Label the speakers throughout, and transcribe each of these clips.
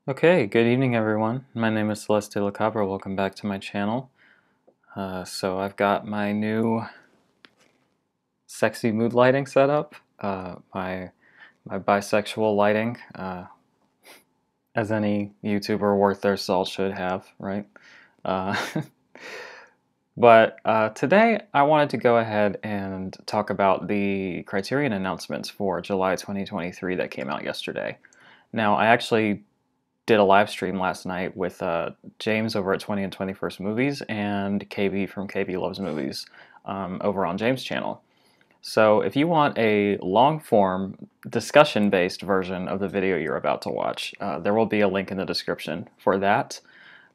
Speaker 1: Okay, good evening everyone. My name is Celeste La Cabra. Welcome back to my channel. So I've got my new sexy mood lighting set up. My bisexual lighting, as any YouTuber worth their salt should have, right? Uh, but today I wanted to go ahead and talk about the Criterion announcements for July 2023 that came out yesterday. Now, I actually did a live stream last night with James over at 20 and 21st Movies and KB from KB Loves Movies over on James' channel. So if you want a long-form, discussion-based version of the video you're about to watch, there will be a link in the description for that.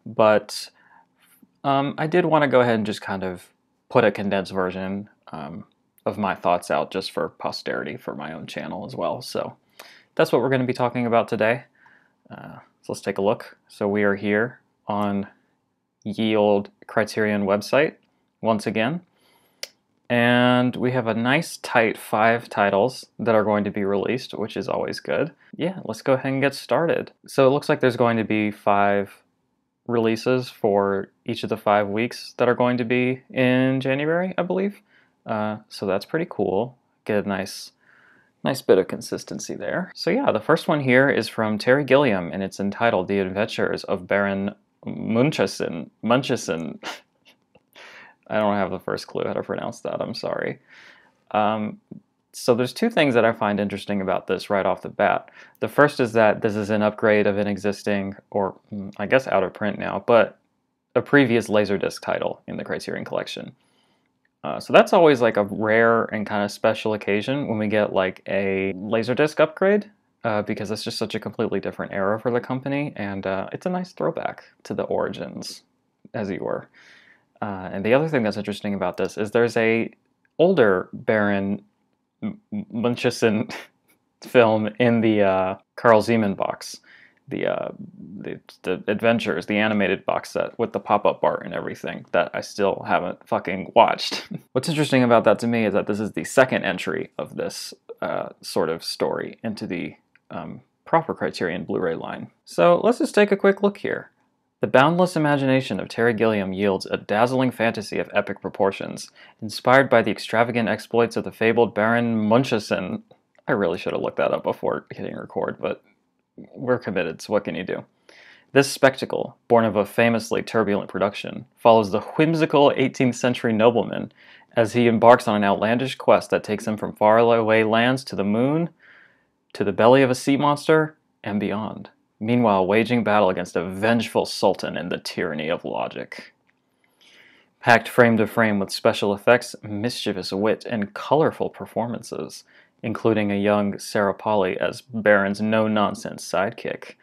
Speaker 1: But I did want to go ahead and just kind of put a condensed version of my thoughts out just for posterity for my own channel as well. So that's what we're going to be talking about today. So let's take a look. So we are here on ye olde Criterion website once again. And we have a nice tight 5 titles that are going to be released, which is always good. Yeah, let's go ahead and get started. So it looks like there's going to be 5 releases for each of the 5 weeks that are going to be in January, I believe. So that's pretty cool. Get a nice bit of consistency there. So yeah, the first one here is from Terry Gilliam, and it's entitled The Adventures of Baron Munchausen. I don't have the first clue how to pronounce that, I'm sorry. So there's 2 things that I find interesting about this right off the bat. The first is that this is an upgrade of an existing, or I guess out of print now, but a previous Laserdisc title in the Criterion Collection. So that's always like a rare and kind of special occasion when we get like a Laserdisc upgrade, because it's just such a completely different era for the company, and it's a nice throwback to the origins, as it were. And the other thing that's interesting about this is there's a older Baron Munchausen film in the Carl Zeman box. The Adventures, the animated box set with the pop-up bar and everything that I still haven't fucking watched. What's interesting about that to me is that this is the second entry of this sort of story into the proper Criterion Blu-ray line. So let's just take a quick look here. The boundless imagination of Terry Gilliam yields a dazzling fantasy of epic proportions, inspired by the extravagant exploits of the fabled Baron Munchausen. I really should have looked that up before hitting record, but we're committed, so what can you do? This spectacle, born of a famously turbulent production, follows the whimsical 18th century nobleman as he embarks on an outlandish quest that takes him from faraway lands to the moon, to the belly of a sea monster, and beyond. Meanwhile, waging battle against a vengeful sultan and the tyranny of logic. Packed frame to frame with special effects, mischievous wit, and colorful performances, including a young Sarah Polley as Baron's no-nonsense sidekick.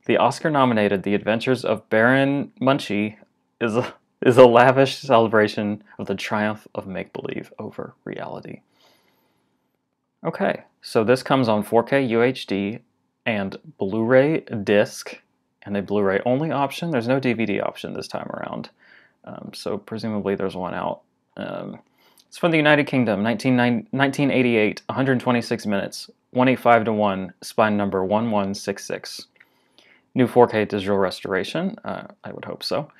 Speaker 1: The Oscar-nominated The Adventures of Baron Munchie is a lavish celebration of the triumph of make-believe over reality. Okay, so this comes on 4K UHD and Blu-ray disc, and a Blu-ray only option. There's no DVD option this time around, so presumably there's one out. It's from the United Kingdom, 1988, 126 minutes, 185:1, spine number 1166. New 4K digital restoration, I would hope so.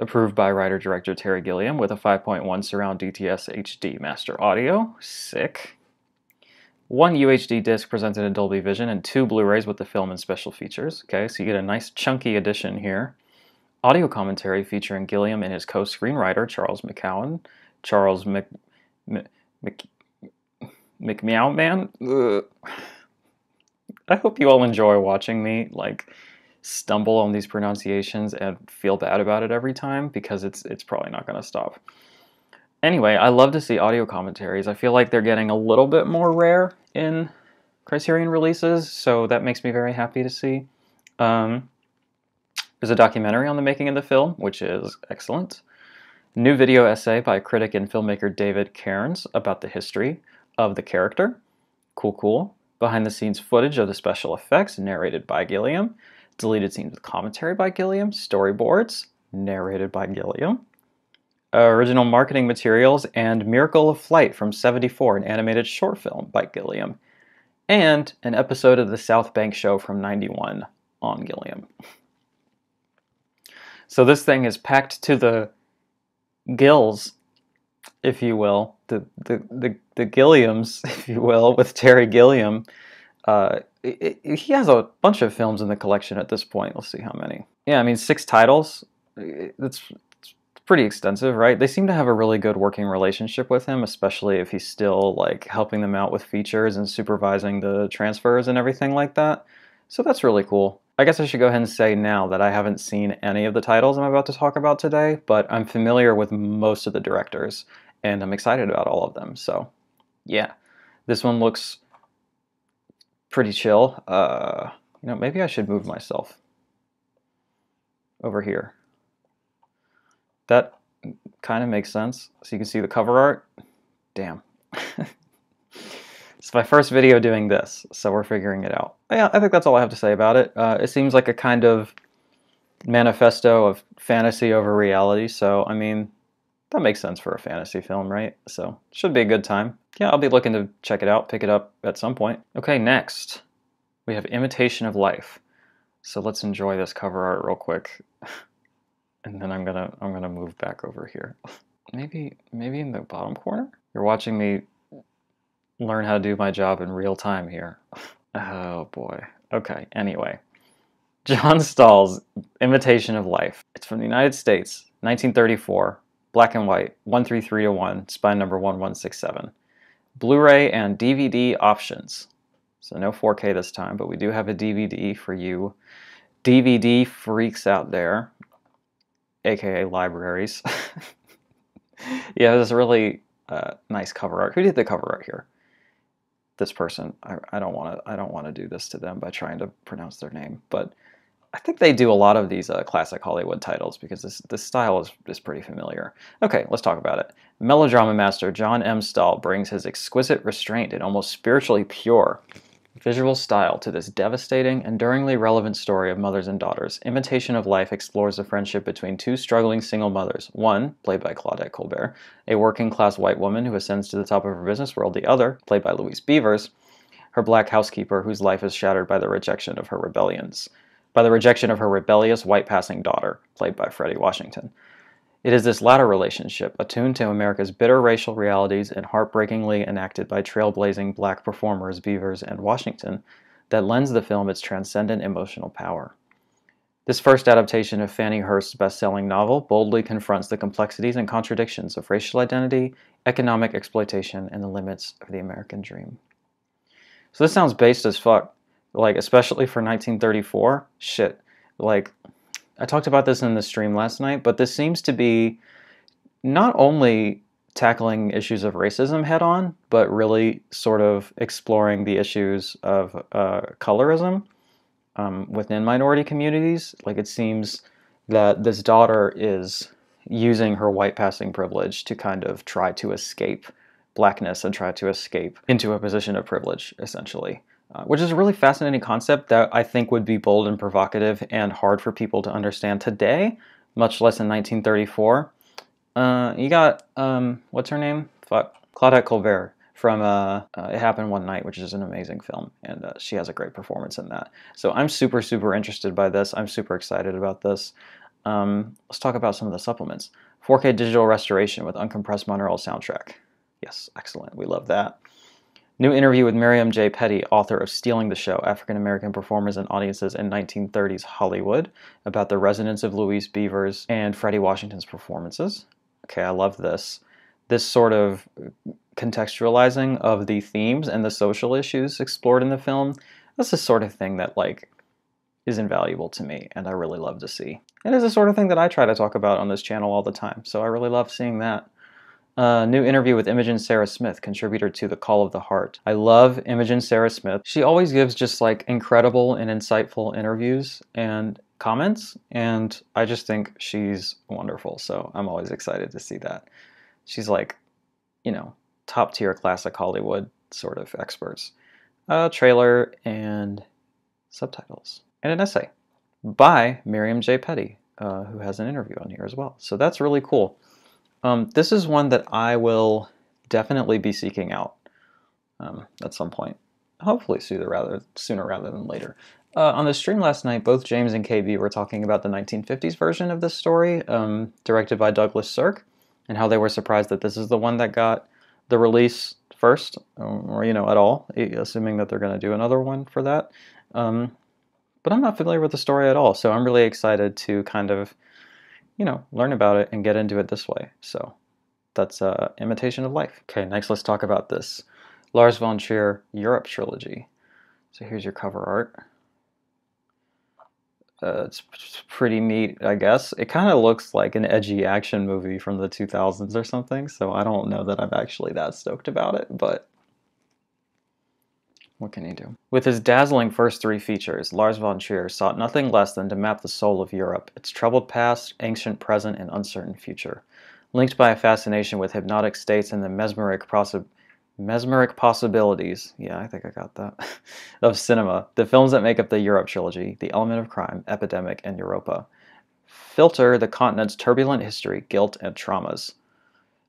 Speaker 1: Approved by writer-director Terry Gilliam with a 5.1 surround DTS HD master audio. Sick. 1 UHD disc presented in Dolby Vision and 2 Blu-rays with the film and special features. Okay, so you get a nice chunky edition here. Audio commentary featuring Gilliam and his co-screenwriter Charles McCowan. Charles McMeow Man? Ugh. I hope you all enjoy watching me like stumble on these pronunciations and feel bad about it every time, because it's probably not going to stop. Anyway, I love to see audio commentaries. I feel like they're getting a little bit more rare in Criterion releases, so that makes me very happy to see. There's a documentary on the making of the film, which is excellent. New video essay by critic and filmmaker David Cairns about the history of the character. Cool, cool. Behind the scenes footage of the special effects, narrated by Gilliam. Deleted scenes with commentary by Gilliam. Storyboards, narrated by Gilliam. Original marketing materials and Miracle of Flight from '74, an animated short film by Gilliam. And an episode of the South Bank Show from '91. on Gilliam. So this thing is packed to the gills, if you will, the Gilliams, if you will, with Terry Gilliam. He has a bunch of films in the collection at this point. Let's see how many. Yeah, I mean, 6 titles. It's pretty extensive, right? They seem to have a really good working relationship with him, especially if he's still like helping them out with features and supervising the transfers and everything like that. So that's really cool. I guess I should go ahead and say now that I haven't seen any of the titles I'm about to talk about today, but I'm familiar with most of the directors, and I'm excited about all of them. So yeah, this one looks pretty chill. Maybe I should move myself over here. That kind of makes sense. So you can see the cover art. Damn. It's my first video doing this, so we're figuring it out. Yeah, I think that's all I have to say about it. It seems like a kind of manifesto of fantasy over reality, so I mean, that makes sense for a fantasy film, right? So, should be a good time. Yeah, I'll be looking to check it out, pick it up at some point. Okay, next, we have Imitation of Life. So let's enjoy this cover art real quick. And then I'm gonna move back over here. Maybe in the bottom corner? You're watching me learn how to do my job in real time here. Oh boy. Okay, anyway. John Stahl's Imitation of Life. It's from the United States, 1934, black and white, 133-1, spine number 1167. Blu-ray and DVD options. So no 4K this time, but we do have a DVD for you DVD freaks out there, aka libraries. Yeah, this really nice cover art. Who did the cover art here? This person. I don't want to do this to them by trying to pronounce their name, but I think they do a lot of these classic Hollywood titles because this style is pretty familiar. Okay, let's talk about it. Melodrama master John M. Stahl brings his exquisite restraint and almost spiritually pure visual style to this devastating, enduringly relevant story of mothers and daughters. Imitation of Life explores the friendship between 2 struggling single mothers. One, played by Claudette Colbert, a working-class white woman who ascends to the top of her business world. The other, played by Louise Beavers, her black housekeeper whose life is shattered by the rejection of her rebellious white-passing daughter, played by Freddie Washington. It is this latter relationship, attuned to America's bitter racial realities and heartbreakingly enacted by trailblazing black performers Beavers and Washington, that lends the film its transcendent emotional power. This first adaptation of Fannie Hurst's best-selling novel boldly confronts the complexities and contradictions of racial identity, economic exploitation, and the limits of the American dream. So this sounds based as fuck, like, especially for 1934. Shit, like, I talked about this in the stream last night, but this seems to be not only tackling issues of racism head-on, but really sort of exploring the issues of colorism within minority communities. Like, it seems that this daughter is using her white passing privilege to kind of try to escape blackness and try to escape into a position of privilege, essentially. Which is a really fascinating concept that I think would be bold and provocative and hard for people to understand today, much less in 1934. You got, what's her name? Fuck. Claudette Colbert from It Happened One Night, which is an amazing film, and she has a great performance in that. So I'm super, super interested by this. I'm super excited about this. Let's talk about some of the supplements. 4K digital restoration with uncompressed monaural soundtrack. Yes, excellent. We love that. New interview with Miriam J. Petty, author of Stealing the Show, African-American Performers and Audiences in 1930s Hollywood, about the resonance of Louise Beavers and Freddie Washington's performances. Okay, I love this. This sort of contextualizing of the themes and the social issues explored in the film, that's the sort of thing that, like, is invaluable to me, and I really love to see. It is the sort of thing that I try to talk about on this channel all the time, so I really love seeing that. New interview with Imogen Sarah Smith, contributor to The Call of the Heart. I love Imogen Sarah Smith. She always gives just like incredible and insightful interviews and comments, and I just think she's wonderful, so I'm always excited to see that. She's like, you know, top tier classic Hollywood sort of experts. Trailer and subtitles. And an essay by Miriam J. Petty, who has an interview on here as well. So that's really cool. This is one that I will definitely be seeking out at some point. Hopefully sooner rather than later. On the stream last night, both James and KB were talking about the 1950s version of this story, directed by Douglas Sirk, and how they were surprised that this is the one that got the release first, or at all, assuming that they're going to do another one for that. But I'm not familiar with the story at all, so I'm really excited to kind of, learn about it and get into it this way. So that's Imitation of Life. Okay, next let's talk about this Lars von Trier Europe trilogy. So here's your cover art. It's pretty neat, I guess. It kind of looks like an edgy action movie from the 2000s or something, so I don't know that I'm actually that stoked about it, but what can you do? With his dazzling first three features, Lars von Trier sought nothing less than to map the soul of Europe, its troubled past, ancient present, and uncertain future. Linked by a fascination with hypnotic states and the mesmeric possibilities, yeah, I think I got that, of cinema, the films that make up the Europe trilogy, The Element of Crime, Epidemic, and Europa, filter the continent's turbulent history, guilt, and traumas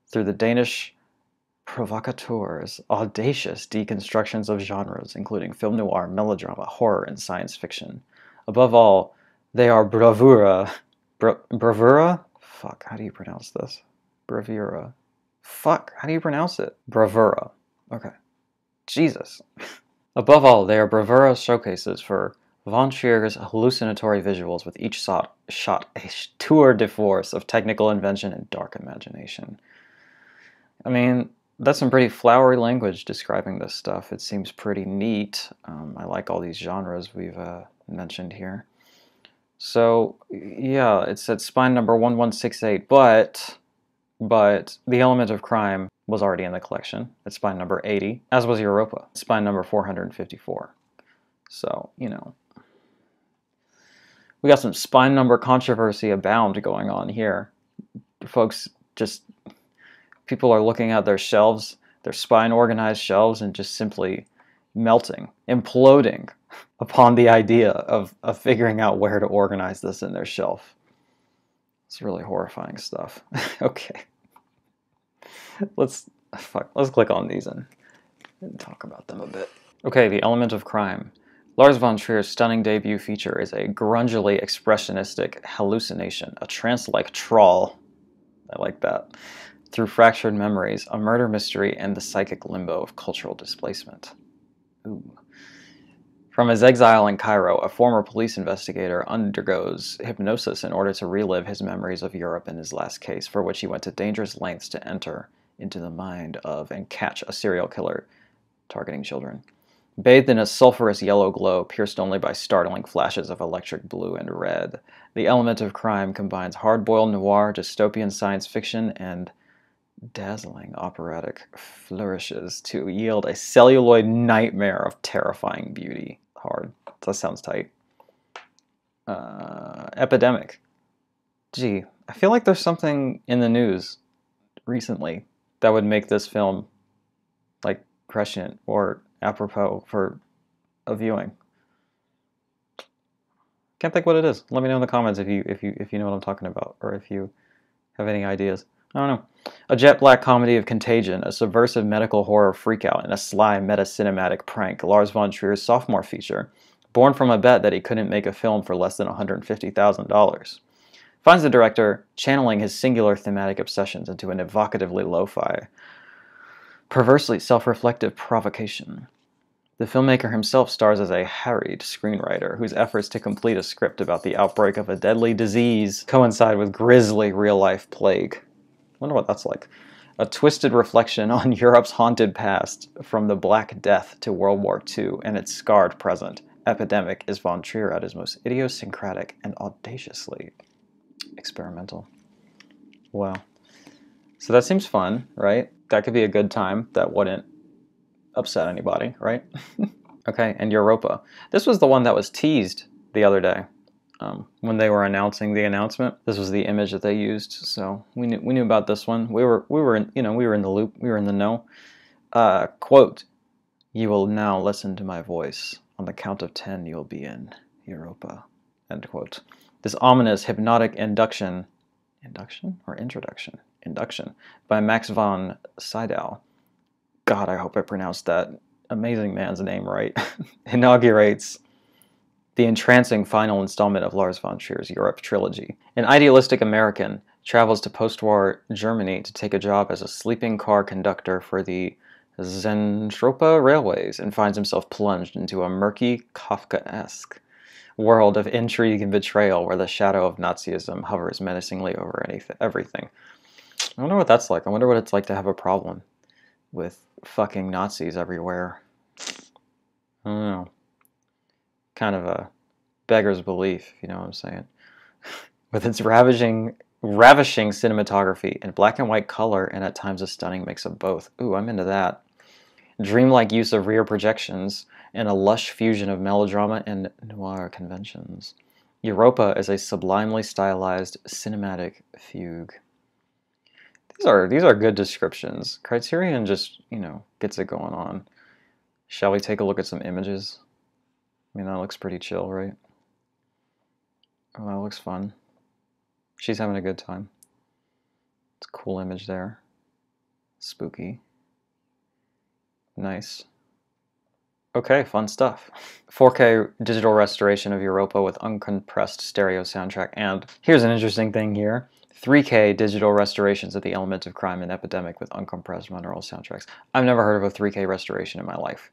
Speaker 1: through the Danish provocateurs' audacious deconstructions of genres, including film noir, melodrama, horror, and science fiction. Above all, they are bravura? Fuck, how do you pronounce this? Bravura. Fuck, how do you pronounce it? Bravura. Okay. Jesus. Above all, they are bravura showcases for von Trier's hallucinatory visuals, with each shot a tour de force of technical invention and dark imagination. I mean, that's some pretty flowery language describing this stuff. It seems pretty neat. I like all these genres we've mentioned here. So, yeah, it's at spine number 1168, but The Element of Crime was already in the collection at spine number 80, as was Europa, spine number 454. So, we got some spine number controversy abound going on here. Folks, people are looking at their shelves, their spine organized shelves, and just simply melting, imploding upon the idea of figuring out where to organize this in their shelf. It's really horrifying stuff. Okay. Let's click on these and talk about them a bit. Okay, The Element of Crime. Lars von Trier's stunning debut feature is a grungily expressionistic hallucination, a trance-like trawl. I like that. Through fractured memories, a murder mystery, and the psychic limbo of cultural displacement. Ooh. From his exile in Cairo, a former police investigator undergoes hypnosis in order to relive his memories of Europe in his last case, for which he went to dangerous lengths to enter into the mind of and catch a serial killer targeting children. Bathed in a sulphurous yellow glow, pierced only by startling flashes of electric blue and red, The Element of Crime combines hard-boiled noir, dystopian science fiction, and dazzling operatic flourishes to yield a celluloid nightmare of terrifying beauty. Hard. That sounds tight. Epidemic. Gee, I feel like there's something in the news recently that would make this film prescient or apropos for a viewing. Can't think what it is. Let me know in the comments if you know what I'm talking about, or if you have any ideas. I don't know. A jet black comedy of contagion, a subversive medical horror freakout, and a sly meta-cinematic prank, Lars von Trier's sophomore feature, born from a bet that he couldn't make a film for less than $150,000, finds the director channeling his singular thematic obsessions into an evocatively lo-fi, perversely self-reflective provocation. The filmmaker himself stars as a harried screenwriter whose efforts to complete a script about the outbreak of a deadly disease coincide with grisly real-life plague. Wonder what that's like. A twisted reflection on Europe's haunted past, from the Black Death to World War II and its scarred present. Epidemic is von Trier at his most idiosyncratic and audaciously experimental. Wow. So that seems fun, right? That could be a good time. That wouldn't upset anybody, right? Okay, and Europa. This was the one that was teased the other day. When they were announcing the announcement, this was the image that they used, so we knew about this one. We were in the loop, we were in the know. Quote, "You will now listen to my voice. On the count of 10, you will be in Europa." End quote. This ominous hypnotic induction by Max von Sydow. God, I hope I pronounced that amazing man's name right. Inaugurates the entrancing final installment of Lars von Trier's Europe trilogy. An idealistic American travels to post-war Germany to take a job as a sleeping car conductor for the Zentropa Railways and finds himself plunged into a murky, Kafkaesque world of intrigue and betrayal where the shadow of Nazism hovers menacingly over everything. I wonder what that's like. I wonder what it's like to have a problem with fucking Nazis everywhere. I don't know. Kind of a beggar's belief, if you know what I'm saying. With its ravishing cinematography and black and white color and at times a stunning mix of both. Ooh, I'm into that. Dreamlike use of rear projections and a lush fusion of melodrama and noir conventions. Europa is a sublimely stylized cinematic fugue. These are good descriptions. Criterion just, gets it going on. Shall we take a look at some images? I mean, that looks pretty chill, right? Oh, that looks fun. She's having a good time. It's a cool image there. Spooky. Nice. Okay, fun stuff. 4K digital restoration of Europa with uncompressed stereo soundtrack, and here's an interesting thing here. 3K digital restorations of The Element of Crime and Epidemic with uncompressed binaural soundtracks. I've never heard of a 3K restoration in my life.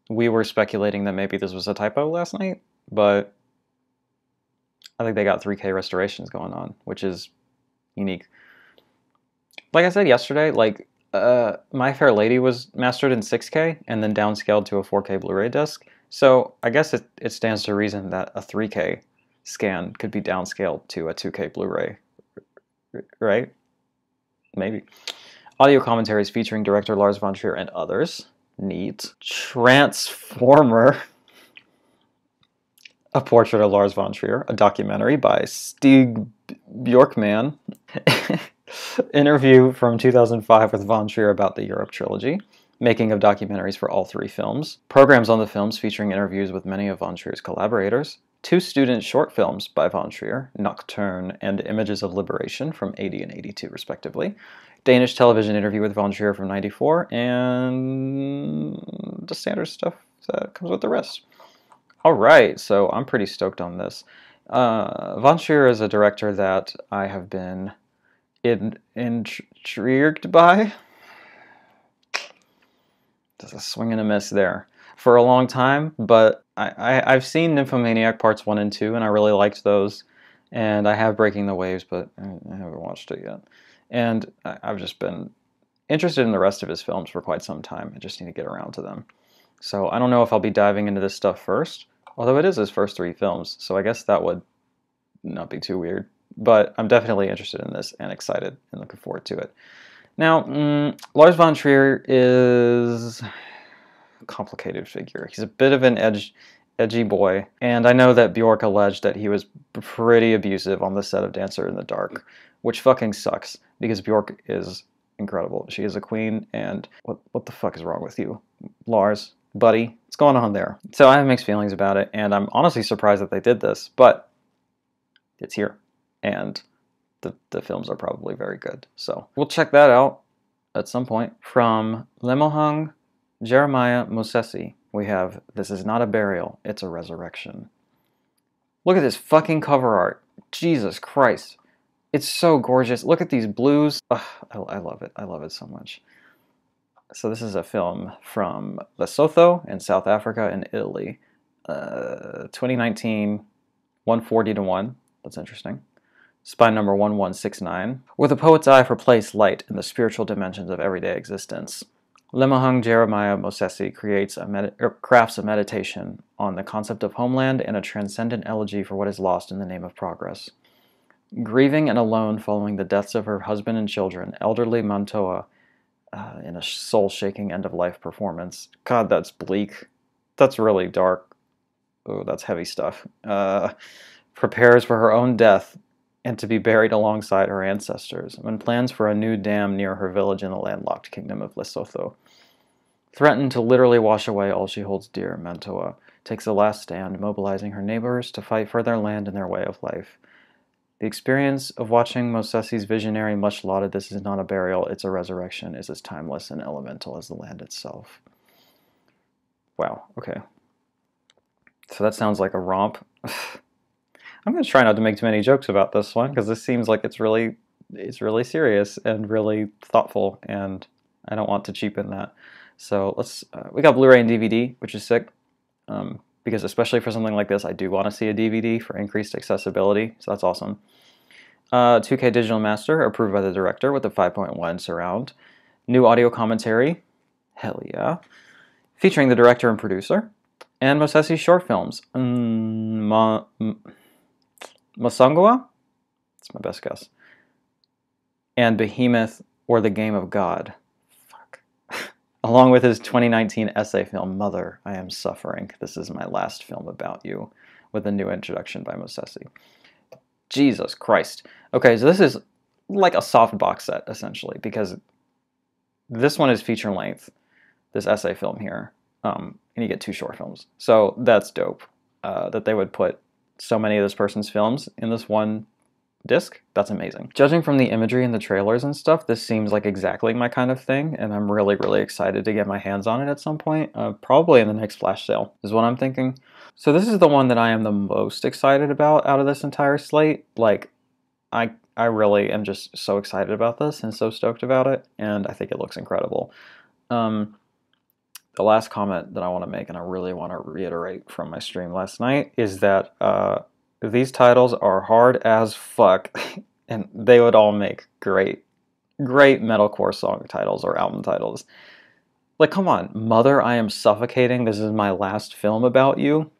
Speaker 1: We were speculating that maybe this was a typo last night, but I think they got 3K restorations going on, which is unique. Like I said yesterday, My Fair Lady was mastered in 6K and then downscaled to a 4K Blu-ray disc. So I guess it stands to reason that a 3K scan could be downscaled to a 2K Blu-ray, right? Maybe. Audio commentaries featuring director Lars von Trier and others. Neat. Transformer. A Portrait of Lars von Trier, a documentary by Stig Bjorkman. Interview from 2005 with von Trier about the Europe trilogy. Making of documentaries for all 3 films. Programs on the films featuring interviews with many of von Trier's collaborators. 2 student short films by von Trier, Nocturne and Images of Liberation from 80 and 82 respectively. Danish television interview with von Trier from 94, and the standard stuff that comes with the rest. Alright, so I'm pretty stoked on this. Von Trier is a director that I have been intrigued by. There's a swing and a miss there. For a long time, but I've seen Nymphomaniac Parts 1 and 2, and I really liked those. And I have Breaking the Waves, but I haven't watched it yet. And I've just been interested in the rest of his films for quite some time. I just need to get around to them. So I don't know if I'll be diving into this stuff first, although it is his first 3 films, so I guess that would not be too weird. But I'm definitely interested in this and excited and looking forward to it. Now, Lars von Trier is a complicated figure. He's a bit of an edgy boy, and I know that Bjork alleged that he was pretty abusive on the set of Dancer in the Dark, which fucking sucks, because Bjork is incredible. She is a queen, and what the fuck is wrong with you, Lars? Buddy, what's going on there? So I have mixed feelings about it, and I'm honestly surprised that they did this, but it's here, and the films are probably very good. So we'll check that out at some point. From Lemohang Jeremiah Mosesi, we have This Is Not a Burial, It's a Resurrection. Look at this fucking cover art. Jesus Christ. It's so gorgeous. Look at these blues. Ugh, I love it. I love it so much. So this is a film from Lesotho in South Africa and Italy. 2019, 140-1. That's interesting. Spine number 1169. With a poet's eye for place, light, and the spiritual dimensions of everyday existence, Lemohang Jeremiah Mosesi crafts a meditation on the concept of homeland and a transcendent elegy for what is lost in the name of progress. Grieving and alone following the deaths of her husband and children, elderly Mantoa, in a soul-shaking end-of-life performance. God, that's bleak. That's really dark. Oh, that's heavy stuff. Prepares for her own death and to be buried alongside her ancestors, when plans for a new dam near her village in the landlocked kingdom of Lesotho threaten to literally wash away all she holds dear. Mantoa takes a last stand, mobilizing her neighbors to fight for their land and their way of life. The experience of watching Mosesi's visionary, much lauded This Is Not a Burial, It's a Resurrection is as timeless and elemental as the land itself. Wow, okay. So that sounds like a romp. I'm going to try not to make too many jokes about this one because this seems like it's really serious and really thoughtful, and I don't want to cheapen that. So we got Blu-ray and DVD, which is sick, because especially for something like this, I do want to see a DVD for increased accessibility, so that's awesome. 2K Digital Master, approved by the director with a 5.1 surround. New audio commentary, hell yeah, featuring the director and producer. And Mosesi short films. Masangwa? That's my best guess. And Behemoth or The Game of God. Fuck. Along with his 2019 essay film, Mother, I Am Suffering. This is my last film about you, with a new introduction by Mosesi. Jesus Christ. Okay, so this is like a soft box set, essentially, because this one is feature length, this essay film here, and you get 2 short films. So that's dope, that they would put so many of this person's films in this one disc. That's amazing. Judging from the imagery and the trailers and stuff, this seems like exactly my kind of thing, and I'm really, really excited to get my hands on it at some point, probably in the next flash sale, is what I'm thinking. So this is the one that I am the most excited about out of this entire slate. Like, I really am just so excited about this and so stoked about it, and I think it looks incredible. The last comment that I want to make, and I really want to reiterate from my stream last night, is that these titles are hard as fuck, and they would all make great metalcore song titles or album titles. Like, come on, Mother, I Am Suffocating, this is my last film about you.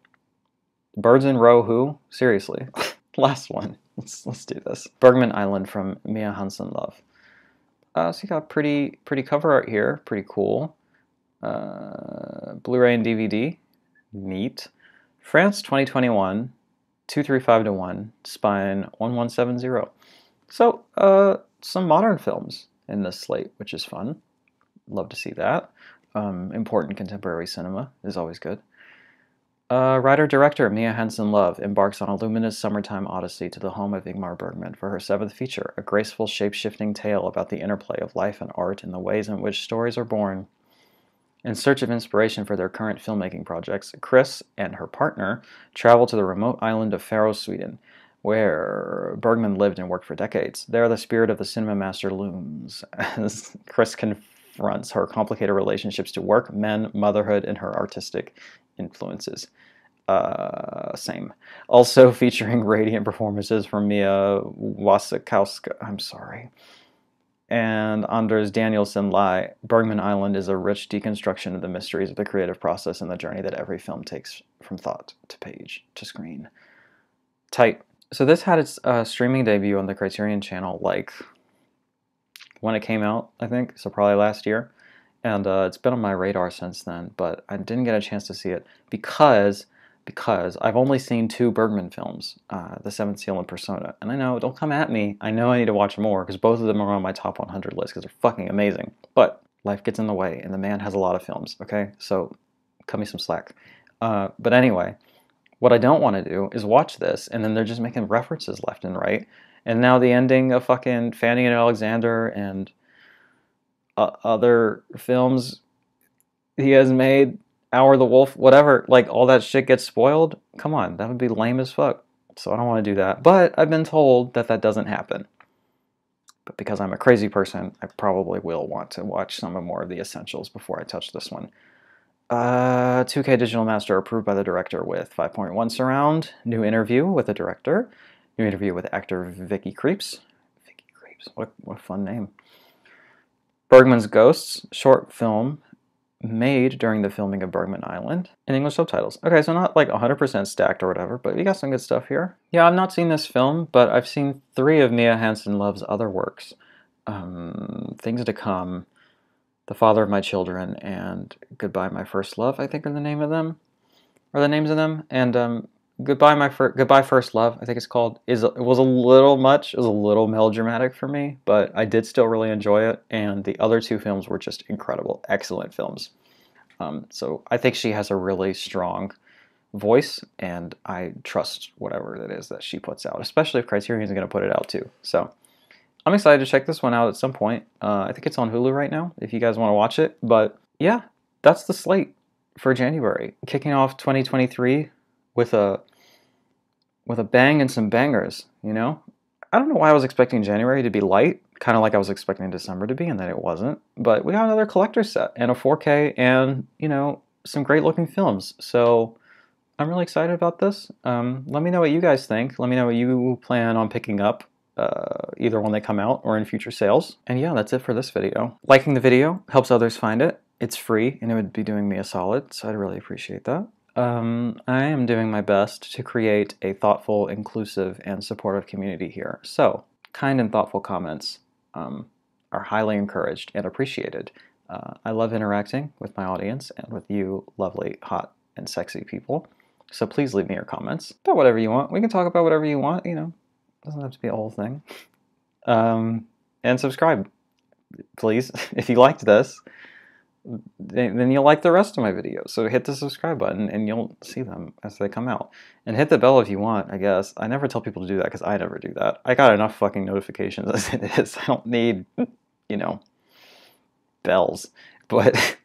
Speaker 1: Birds in Row Who? Seriously. Last one. Let's do this. Bergman Island from Mia Hansen-Løve. So you got pretty cover art here, pretty cool. Blu-ray and DVD, neat. France 2021, 235-1, spine 1170. So some modern films in this slate, which is fun. Love to see that. Important contemporary cinema is always good. Writer-director Mia Hansen-Løve embarks on a luminous summertime odyssey to the home of Ingmar Bergman for her 7th feature, a graceful, shape-shifting tale about the interplay of life and art and the ways in which stories are born. In search of inspiration for their current filmmaking projects, Chris and her partner travel to the remote island of Faroe, Sweden, where Bergman lived and worked for decades. There, the spirit of the cinema master looms as Chris confronts her complicated relationships to work, men, motherhood, and her artistic influences. Same. Also featuring radiant performances from Mia Wasikowska, I'm sorry, and Anders Danielsen Lai. Bergman Island is a rich deconstruction of the mysteries of the creative process and the journey that every film takes from thought to page to screen. Tight. So this had its streaming debut on the Criterion channel like when it came out, I think, so probably last year. And it's been on my radar since then, but I didn't get a chance to see it because I've only seen 2 Bergman films, The Seventh Seal and Persona. And I know, don't come at me, I know I need to watch more, because both of them are on my top 100 list, because they're fucking amazing. But life gets in the way, and the man has a lot of films, okay? So, cut me some slack. But anyway, what I don't want to do is watch this, and then they're just making references left and right. And now the ending of fucking Fanny and Alexander and other films he has made, Hour the Wolf, whatever, like all that shit gets spoiled. Come on, that would be lame as fuck. So I don't want to do that. But I've been told that that doesn't happen. But because I'm a crazy person, I probably will want to watch some more of the essentials before I touch this one. 2K Digital Master, approved by the director with 5.1 surround. New interview with the director. New interview with actor Vicky Creeps. Vicky Creeps, what a fun name. Bergman's Ghosts, short film made during the filming of Bergman Island, in English subtitles. Okay, so not like 100% stacked or whatever, but we got some good stuff here. Yeah, I've not seen this film, but I've seen 3 of Mia Hansen-Løve's other works. Things to Come, The Father of My Children, and Goodbye My First Love, I think are the names of them. And Goodbye First Love, I think it's called, it was a little much, it was a little melodramatic for me, but I did still really enjoy it, and the other 2 films were just incredible, excellent films. So I think she has a really strong voice, and I trust whatever it is that she puts out, especially if Criterion's going to put it out too. So I'm excited to check this one out at some point. I think it's on Hulu right now, if you guys want to watch it, but yeah, that's the slate for January. Kicking off 2023 with a bang and some bangers, you know? I don't know why I was expecting January to be light, kind of like I was expecting December to be, and then it wasn't. But we got another collector's set and a 4K and, you know, some great looking films. So I'm really excited about this. Let me know what you guys think. Let me know what you plan on picking up, either when they come out or in future sales. And yeah, that's it for this video. Liking the video helps others find it. It's free and it would be doing me a solid, so I'd really appreciate that. I am doing my best to create a thoughtful, inclusive, and supportive community here. So, kind and thoughtful comments are highly encouraged and appreciated. I love interacting with my audience and with you lovely, hot, and sexy people. So please leave me your comments about whatever you want. We can talk about whatever you want, you know. It doesn't have to be a whole thing. And subscribe, please. If you liked this, then you'll like the rest of my videos. So hit the subscribe button and you'll see them as they come out. And hit the bell if you want, I guess. I never tell people to do that because I never do that. I got enough fucking notifications as it is. I don't need, you know, bells. But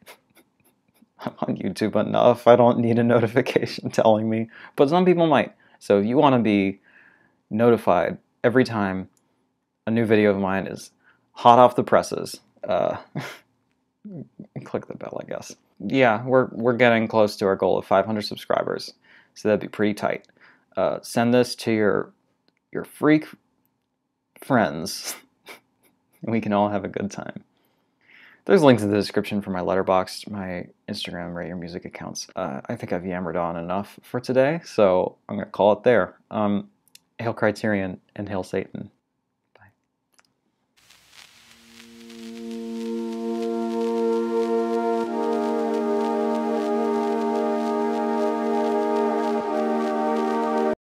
Speaker 1: I'm on YouTube enough. I don't need a notification telling me. But some people might. So if you want to be notified every time a new video of mine is hot off the presses, click the bell, I guess. Yeah, we're getting close to our goal of 500 subscribers, so that'd be pretty tight. Send this to your freak friends, and we can all have a good time. There's links in the description for my Letterboxd, my Instagram, Rate Your Music accounts. I think I've yammered on enough for today, so I'm gonna call it there. Hail Criterion and Hail Satan.